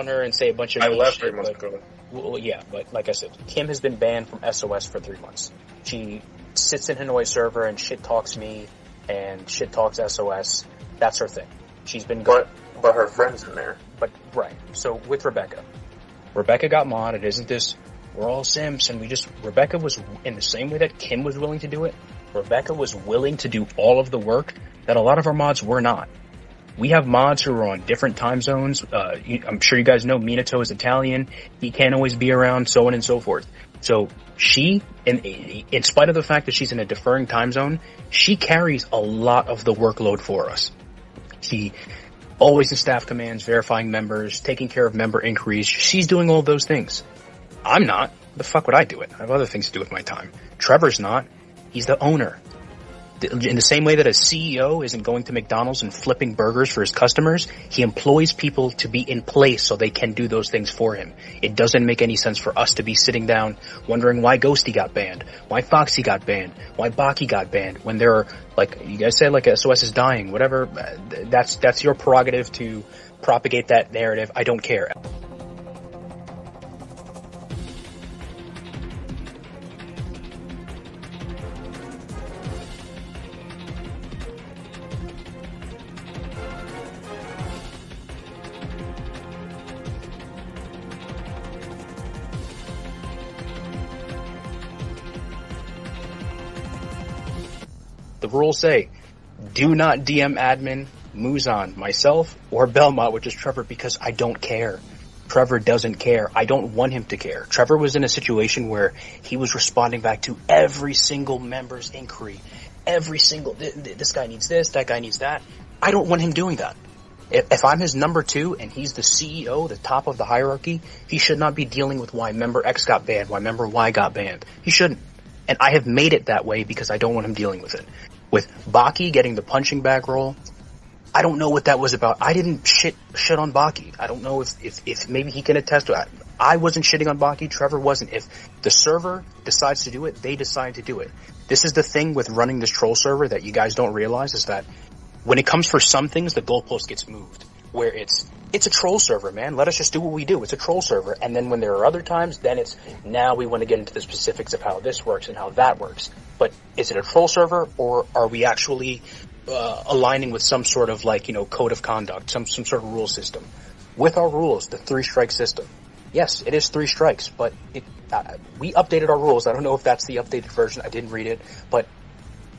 on her and say a bunch of I mean left shit, 3 months ago. Well, yeah, but like I said, Kim has been banned from SOS for 3 months. She sits in Hanoi server and shit talks me and shit talks SOS. That's her thing. She's been But her friend's in there. But right. So with Rebecca got modded. Isn't this? We're all simps, and Rebecca was in the same way that Kim was willing to do it. Rebecca was willing to do all of the work that a lot of our mods were not. We have mods who are on different time zones. I'm sure you guys know Minato is Italian. He can't always be around, so on and so forth. So she, in spite of the fact that she's in a deferring time zone, she carries a lot of the workload for us. She always in staff commands, verifying members, taking care of member inquiries. She's doing all those things. I'm not. The fuck would I do it? I have other things to do with my time. Trevor's not. He's the owner. In the same way that a CEO isn't going to McDonald's and flipping burgers for his customers, he employs people to be in place so they can do those things for him. It doesn't make any sense for us to be sitting down wondering why Ghosty got banned, why Foxy got banned, why Baki got banned, when there are, like, you guys say, like, SOS is dying, whatever. That's your prerogative to propagate that narrative. I don't care. The rules say, do not DM admin, Muzan, myself, or Belmont, which is Trevor, because I don't care. Trevor doesn't care. I don't want him to care. Trevor was in a situation where he was responding back to every single member's inquiry. Every single, this guy needs this, that guy needs that. I don't want him doing that. If I'm his number 2 and he's the CEO, the top of the hierarchy, he should not be dealing with why member X got banned, why member Y got banned. He shouldn't. And I have made it that way because I don't want him dealing with it. With Baki getting the punching bag role, I don't know what that was about. I didn't shit on Baki. I don't know if maybe he can attest to it. I wasn't shitting on Baki. Trevor wasn't. If the server decides to do it, they decide to do it. This is the thing with running this troll server that you guys don't realize, is that when it comes for some things, the goalpost gets moved. Where it's a troll server, man. Let us just do what we do. It's a troll server. And then when there are other times, then it's, now we want to get into the specifics of how this works and how that works. But is it a troll server, or are we actually aligning with some sort of, like, code of conduct, some sort of rule system? With our rules, the 3-strike system. Yes, it is 3 strikes, but we updated our rules. I don't know if that's the updated version. I didn't read it, but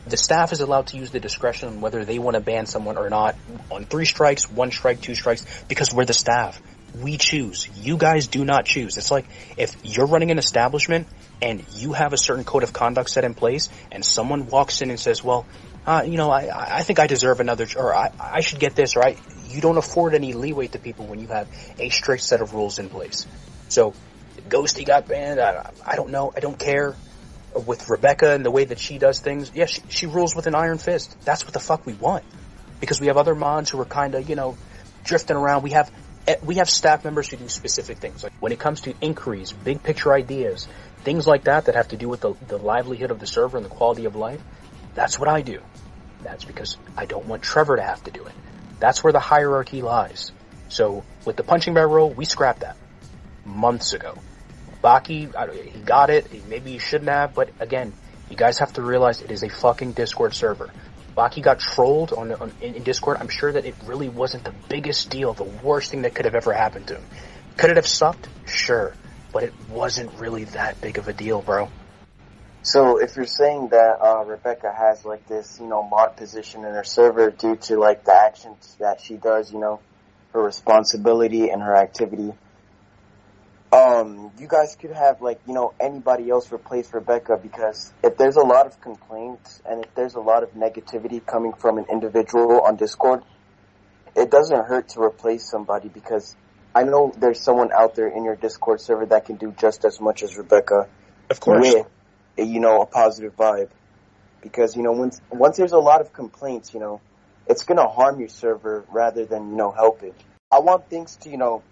the staff is allowed to use the discretion on whether they want to ban someone or not on 3 strikes, 1 strike, 2 strikes, because we're the staff. We choose. You guys do not choose. It's like if you're running an establishment and you have a certain code of conduct set in place and someone walks in and says, well, I think I deserve another, or I should get this, or you don't afford any leeway to people when you have a strict set of rules in place. So, Ghosty got banned. I don't know. I don't care. With Rebecca and the way that she does things, yeah, she rules with an iron fist. That's what the fuck we want. Because we have other mods who are kind of, drifting around. We have staff members who do specific things. Like when it comes to inquiries, big picture ideas, things like that have to do with the livelihood of the server and the quality of life, that's what I do. That's because I don't want Trevor to have to do it. That's where the hierarchy lies. So with the punching bag rule, we scrapped that months ago. Baki, he got it. Maybe he shouldn't have, but again, you guys have to realize it is a fucking Discord server. Baki got trolled in Discord. I'm sure that it really wasn't the biggest deal, the worst thing that could have ever happened to him. Could it have sucked? Sure, but it wasn't really that big of a deal, bro. So if you're saying that Rebecca has like this, mod position in her server due to like the actions that she does, her responsibility and her activity, you guys could have anybody else replace Rebecca, because if there's a lot of complaints and if there's a lot of negativity coming from an individual on Discord, it doesn't hurt to replace somebody, because I know there's someone out there in your Discord server that can do just as much as Rebecca. Of course. With, a positive vibe. Because, once there's a lot of complaints, it's gonna harm your server rather than, help it. I want things to,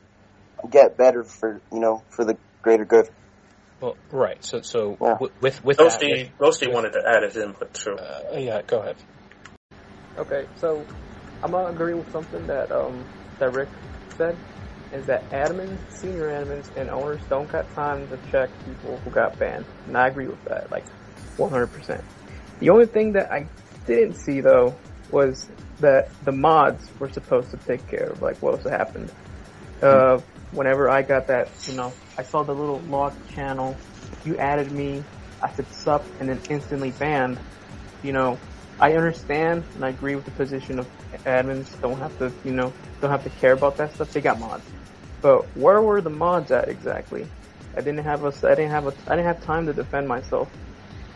get better for the greater good. Well, right. So yeah. with Ghosty wanted to add his input too. Yeah, go ahead. Okay, so I'm gonna agree with something that Rick said. is that admins, senior admins, and owners don't got time to check people who got banned. And I agree with that, like 100%. The only thing that I didn't see though was that the mods were supposed to take care of like what was happened. Whenever I got that, I saw the little log channel. You added me. I said sup, and then instantly banned. I understand and I agree with the position of admins. Don't have to care about that stuff. They got mods, but where were the mods at exactly? I didn't have time to defend myself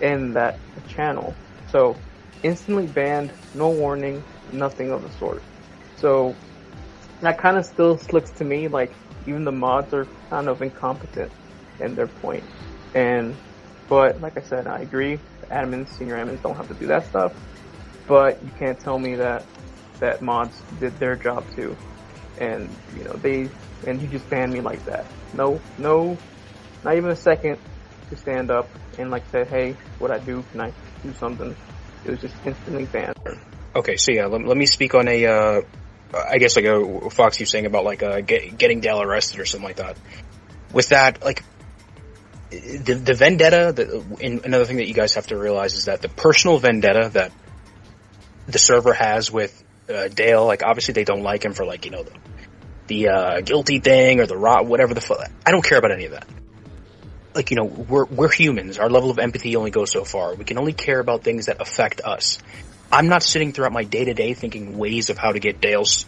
in that channel. So instantly banned, no warning, nothing of the sort. So that kind of still looks to me like even the mods are kind of incompetent in their point. But like I said, I agree. The admins, senior admins don't have to do that stuff. But you can't tell me that mods did their job too. And, you just banned me like that. No, not even a second to stand up and say, hey, what I do, can I do something? It was just instantly banned. Okay, so yeah, let me speak on I guess like a Fox you saying about getting Dale arrested or something like that. With that, the vendetta, another thing that you guys have to realize is that the personal vendetta that the server has with Dale, obviously they don't like him for the guilty thing or the whatever the fuck. I don't care about any of that. We're humans. Our level of empathy only goes so far. We can only care about things that affect us. I'm not sitting throughout my day-to-day thinking ways of how to get Dale's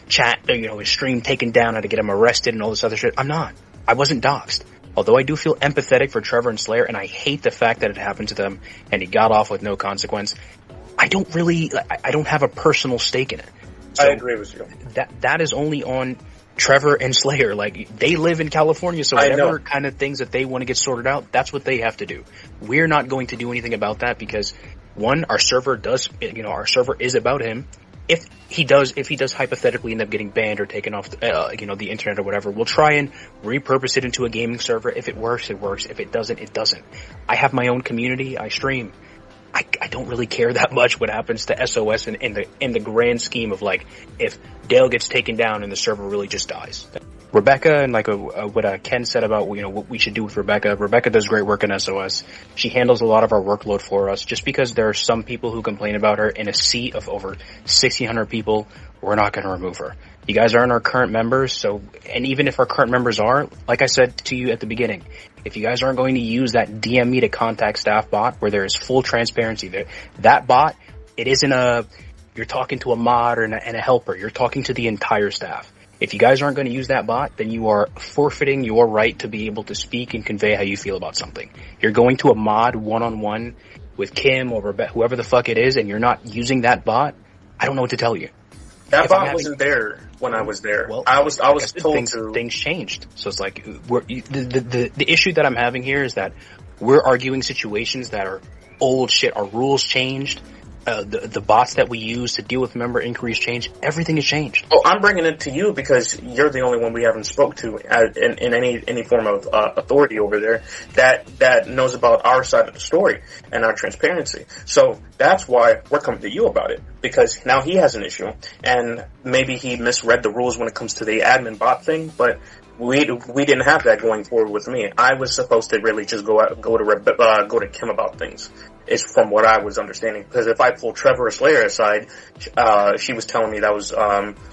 chat, his stream taken down, how to get him arrested and all this other shit. I'm not. I wasn't doxxed. Although I do feel empathetic for Trevor and Slayer, and I hate the fact that it happened to them and he got off with no consequence, I don't have a personal stake in it. So I agree with you. That is only on Trevor and Slayer. They live in California, so whatever kind of things that they want to get sorted out, that's what they have to do. We're not going to do anything about that because, one, our server is about him. If he does hypothetically end up getting banned or taken off, the internet or whatever, we'll try and repurpose it into a gaming server. If it works, it works. If it doesn't, it doesn't. I have my own community. I stream. I don't really care that much what happens to SOS in the grand scheme of if Dale gets taken down and the server really just dies. Rebecca and what Ken said about what we should do with Rebecca. Rebecca does great work in SOS. She handles a lot of our workload for us. Just because there are some people who complain about her in a sea of over 1,600 people, we're not going to remove her. You guys aren't our current members, and even if our current members are, like I said to you at the beginning, if you guys aren't going to use that DM me to contact staff bot where there is full transparency there, that bot, it isn't you're talking to a mod and a helper, you're talking to the entire staff. If you guys aren't going to use that bot, then you are forfeiting your right to be able to speak and convey how you feel about something. You're going to a mod one-on-one with Kim or Rebecca, whoever the fuck it is, and you're not using that bot, I don't know what to tell you. That bot wasn't there when I was there. Well, I was told things changed. So it's the issue that I'm having here is that we're arguing situations that are old shit. Our rules changed. The bots that we use to deal with member inquiries changed. Everything has changed. Oh, I'm bringing it to you because you're the only one we haven't spoke to in any form of authority over there that knows about our side of the story and our transparency. So that's why we're coming to you about it, because now he has an issue and maybe he misread the rules when it comes to the admin bot thing, but we didn't have that going forward with me. I was supposed to really just go to Kim about things. It's from what I was understanding, because if I pull Trevor or Slayer aside, she was telling me that was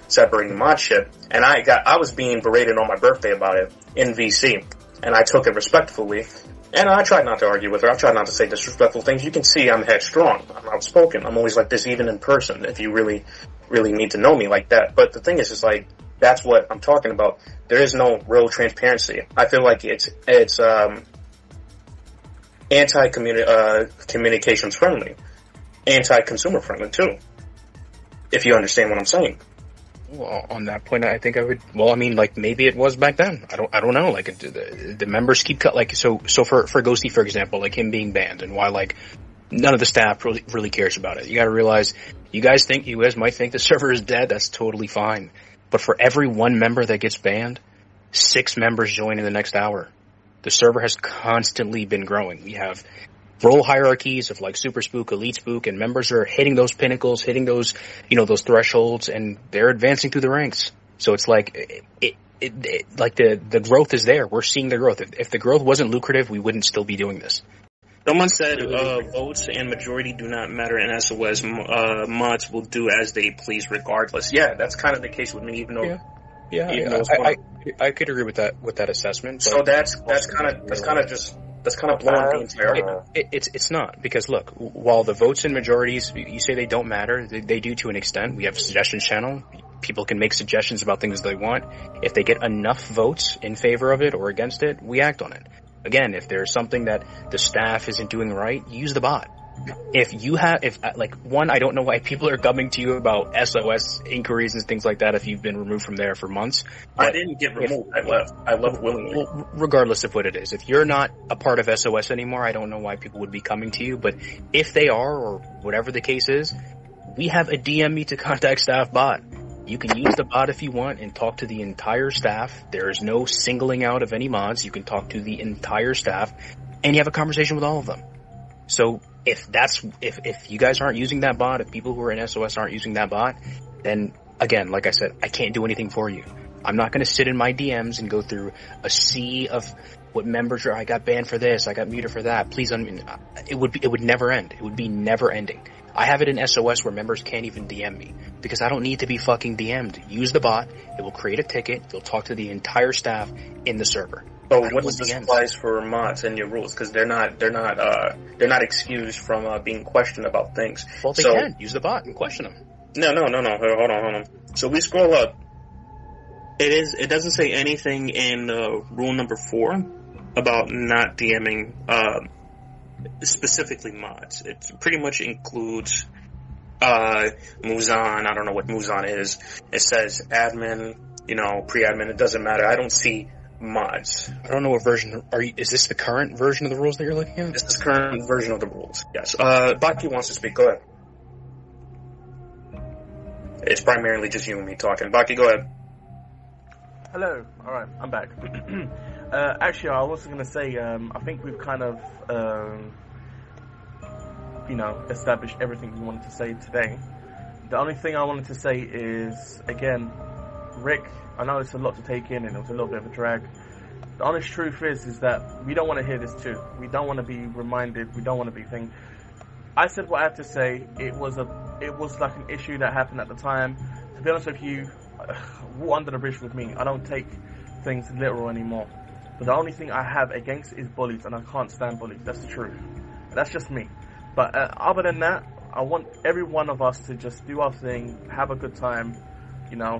separating mod shit, and I was being berated on my birthday about it in VC, and I took it respectfully, and I tried not to argue with her. I tried not to say disrespectful things. You can see I'm headstrong. I'm outspoken. I'm always like this, even in person, if you really, really need to know me like that. But the thing is, it's that's what I'm talking about. There is no real transparency. I feel like it's anti-communications friendly, anti-consumer friendly too, if you understand what I'm saying. Well, on that point, I think I would. Well, I mean, maybe it was back then. I don't know. The members keep cut. So for Ghosty, for example, him being banned, and why none of the staff really cares about it. You got to realize, you guys might think the server is dead. That's totally fine. But for every one member that gets banned, 6 members join in the next hour. The server has constantly been growing. We have role hierarchies of Super Spook, Elite Spook, and members are hitting those pinnacles, hitting those, those thresholds, and they're advancing through the ranks. So it's like the growth is there. We're seeing the growth. If the growth wasn't lucrative, we wouldn't still be doing this. Someone said votes and majority do not matter in SOS. Mods will do as they please regardless. Yeah, that's kind of the case with me, even though. I could agree with that assessment. So that's kind of blowing the entire. It's not, because look, while the votes and majorities, you say they don't matter, they do to an extent. We have a suggestions channel. People can make suggestions about things they want. If they get enough votes in favor of it or against it, we act on it. Again, if there's something that the staff isn't doing right, use the bot. I don't know why people are coming to you about SOS inquiries and things like that if you've been removed from there for months. I didn't get removed. I left willingly. Well, regardless of what it is. If you're not a part of SOS anymore, I don't know why people would be coming to you, but if they are, or whatever the case is, we have a DM me to contact staff bot. You can use the bot if you want and talk to the entire staff. There is no singling out of any mods. You can talk to the entire staff, and you have a conversation with all of them. So if you guys aren't using that bot, if people who are in SOS aren't using that bot, then again, like I said, I can't do anything for you. I'm not going to sit in my DMs and go through a sea of what members are. I got banned for this. I got muted for that. Please, it would never end. It would be never ending. I have it in SOS where members can't even DM me because I don't need to be fucking DM'd. Use the bot. It will create a ticket. You'll talk to the entire staff in the server. So what does this applies for mods and your rules? Because they're not excused from being questioned about things. Well, they can use the bot and question them. No. Hold on. So we scroll up. It doesn't say anything in rule number 4 about not DMing specifically mods. It pretty much includes Muzan. I don't know what Muzan is. It says admin, pre-admin. It doesn't matter. I don't see mods. I don't know what version is this the current version of the rules that you're looking at? This is the current version of the rules. Yes. Baki wants to speak. Go ahead. It's primarily just you and me talking. Baki, go ahead. Hello. All right, I'm back. Actually, I was going to say, I think we've kind of, established everything we wanted to say today. The only thing I wanted to say is, again, Rick, I know it's a lot to take in and it was a little bit of a drag. The honest truth is that we don't want to hear this too. We don't want to be reminded. We don't want to be thinking. I said what I had to say. It was like an issue that happened at the time. To be honest with you, water under the bridge with me. I don't take things literal anymore. But the only thing I have against is bullies, and I can't stand bullies. That's the truth. That's just me. But other than that, I want every one of us to just do our thing, have a good time,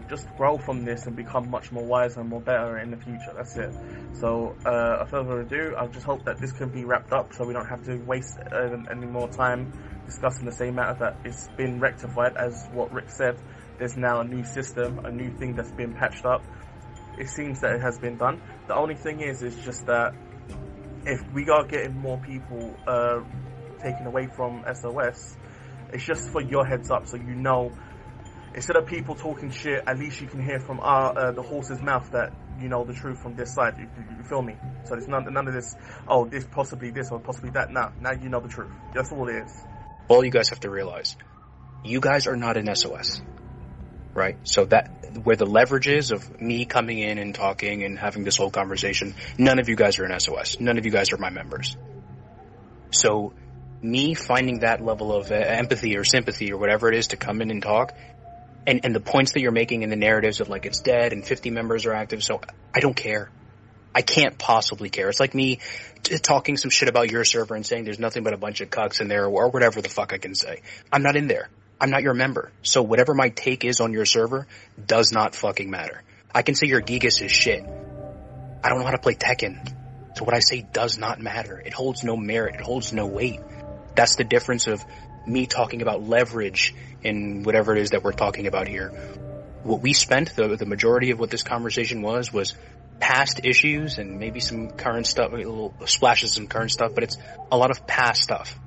just grow from this and become much more wiser and more better in the future. That's it. So, without further ado, I just hope that this can be wrapped up so we don't have to waste any more time discussing the same matter, that it's been rectified. As what Rick said, there's now a new system, a new thing that's been patched up. It seems that it has been done. The only thing is just that if we are getting more people taken away from SOS, it's just for your heads up, so instead of people talking shit, at least you can hear from the horse's mouth that the truth from this side. You feel me? So there's none of this, this possibly this or possibly that. Now you know the truth. That's all it is. All you guys have to realize, you guys are not in SOS. Right? So that, where the leverage is of me coming in and talking and having this whole conversation, none of you guys are in SOS. None of you guys are my members. So, me finding that level of empathy or sympathy or whatever it is to come in and talk, and the points that you're making in the narratives of like it's dead and 50 members are active, so I don't care. I can't possibly care. It's like me talking some shit about your server and saying there's nothing but a bunch of cucks in there or whatever the fuck I can say. I'm not in there. I'm not your member. So whatever my take is on your server does not fucking matter. I can say your Gigas is shit. I don't know how to play Tekken. So what I say does not matter. It holds no merit. It holds no weight. That's the difference of me talking about leverage in whatever it is that we're talking about here. What we spent, the majority of what this conversation was past issues and maybe some current stuff, a little splashes of some current stuff, but it's a lot of past stuff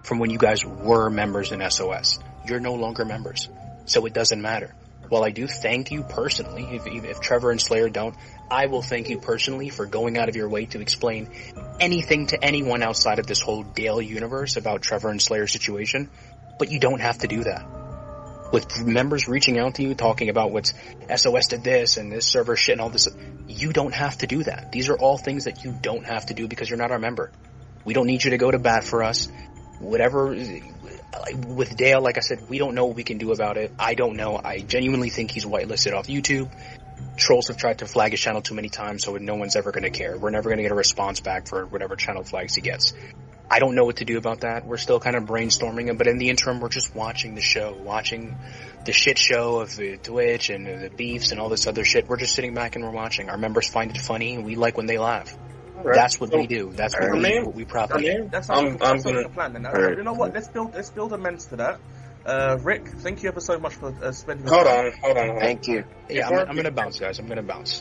from when you guys were members in SOS. You're no longer members, so it doesn't matter. While I do thank you personally, if Trevor and Slayer don't, I will thank you personally for going out of your way to explain anything to anyone outside of this whole Dale universe about Trevor and Slayer's situation, but you don't have to do that. with members reaching out to you, talking about what's SOS did this and this server shit and all this. You don't have to do that. These are all things that you don't have to do because you're not our member. We don't need you to go to bat for us. Whatever, with Dale, like I said, we don't know what we can do about it. I don't know. I genuinely think he's whitelisted off YouTube. Trolls have tried to flag his channel too many times, so no one's ever going to care. We're never going to get a response back for whatever channel flags he gets. I don't know what to do about that. We're still kind of brainstorming it, but in the interim, we're just watching the show, watching the shit show of the Twitch and the beefs and all this other shit. We're just sitting back and we're watching. Our members find it funny, and we like when they laugh. Right. That's what we do. That's what we propagate. That sounds like a plan. Then. You know what? Let's build amends to that. Rick, thank you ever so much for spending. Hold on. Thank you. Yeah, I'm gonna bounce, guys. I'm gonna bounce.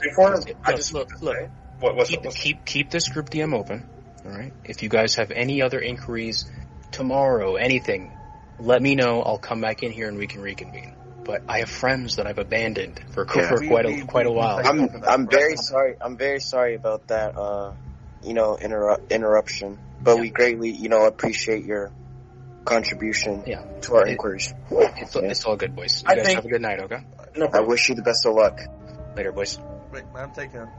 Keep this group DM open. All right. If you guys have any other inquiries tomorrow, anything, let me know. I'll come back in here and we can reconvene. But I have friends that I've abandoned for quite a while. I'm very sorry. I'm very sorry about that. Interruption. But we greatly, appreciate your contribution to our inquiries. It's all good, boys. You guys have a good night, okay? I wish you the best of luck. Later, boys. Wait, man, take care.